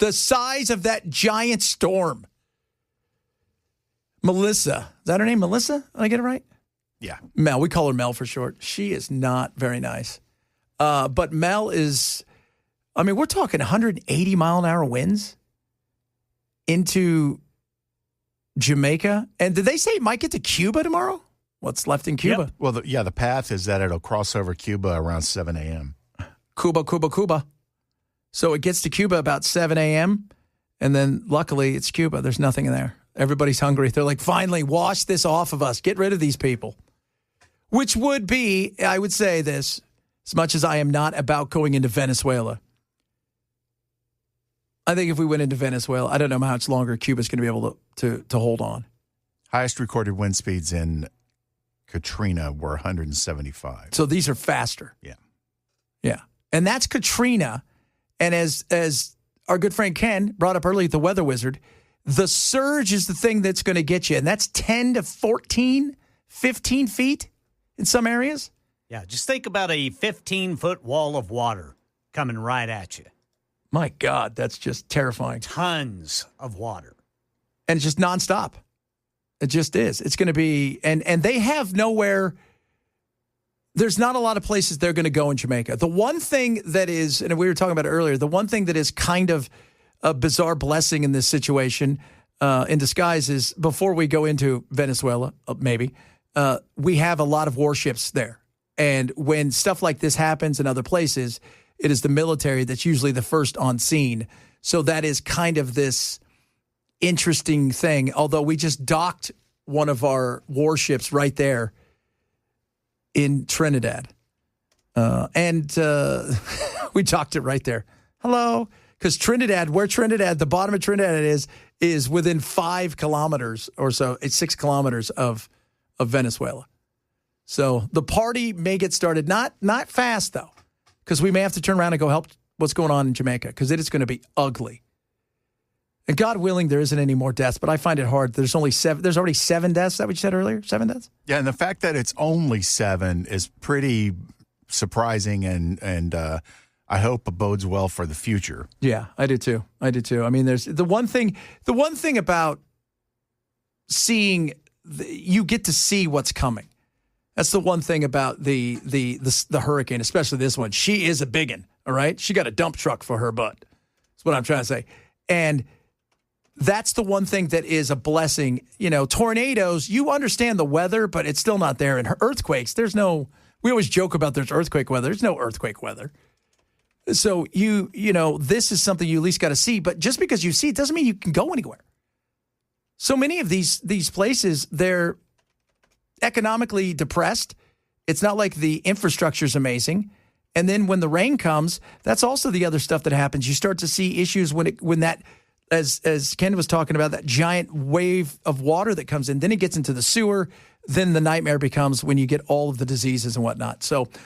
The size of that giant storm. Melissa. Is that her name, Melissa? Did I get it right? Yeah. Mel. We call her Mel for short. She is not very nice. But Mel is, we're talking 180 mile an hour winds into Jamaica. And did they say it might get to Cuba tomorrow? What's left in Cuba? Yep. Well, the path is that it'll cross over Cuba around 7 a.m. Cuba. So it gets to Cuba about 7 a.m., and then luckily it's Cuba. There's nothing in there. Everybody's hungry. They're like, finally, wash this off of us. Get rid of these people. Which would be, I would say this, as much as I am not about going into Venezuela. I think if we went into Venezuela, I don't know how much longer Cuba's going to be able to hold on. Highest recorded wind speeds in Katrina were 175. So these are faster. Yeah. Yeah. And that's Katrina. And as our good friend Ken brought up earlier, the Weather Wizard, the surge is the thing that's going to get you. And that's 10 to 14, 15 feet in some areas. Yeah, just think about a 15-foot wall of water coming right at you. My God, that's just terrifying. Tons of water. And it's just nonstop. It just is. It's going to be, and they have nowhere, there's not a lot of places they're going to go in Jamaica. The one thing that is, and we were talking about it earlier, the one thing that is kind of a bizarre blessing in this situation in disguise is before we go into Venezuela, maybe, we have a lot of warships there. And when stuff like this happens in other places, it is the military that's usually the first on scene. So that is kind of this interesting thing, although we just docked one of our warships right there in Trinidad. And we docked it right there. Hello. Because Trinidad, the bottom of Trinidad is within 5 kilometers or so. It's 6 kilometers of Venezuela. So the party may get started, not fast, though, because we may have to turn around and go help what's going on in Jamaica, because it is going to be ugly. And God willing, there isn't any more deaths, but I find it hard. There's already 7 deaths. Is that what you said earlier? 7 deaths? Yeah, and the fact that it's only 7 is pretty surprising, and I hope it bodes well for the future. Yeah, I do too. I mean, there's the one thing about seeing, you get to see what's coming. That's the one thing about the hurricane, especially this one. She is a biggin', all right? She got a dump truck for her butt. That's what I'm trying to say. And that's the one thing that is a blessing. You know, tornadoes, you understand the weather, but it's still not there. And earthquakes, we always joke about there's earthquake weather. There's no earthquake weather. So you know, this is something you at least got to see. But just because you see it doesn't mean you can go anywhere. So many of these places, they're economically depressed. It's not like the infrastructure is amazing. And then when the rain comes, that's also the other stuff that happens. You start to see issues when that, as Ken was talking about, that giant wave of water that comes in, then it gets into the sewer. Then the nightmare becomes when you get all of the diseases and whatnot. So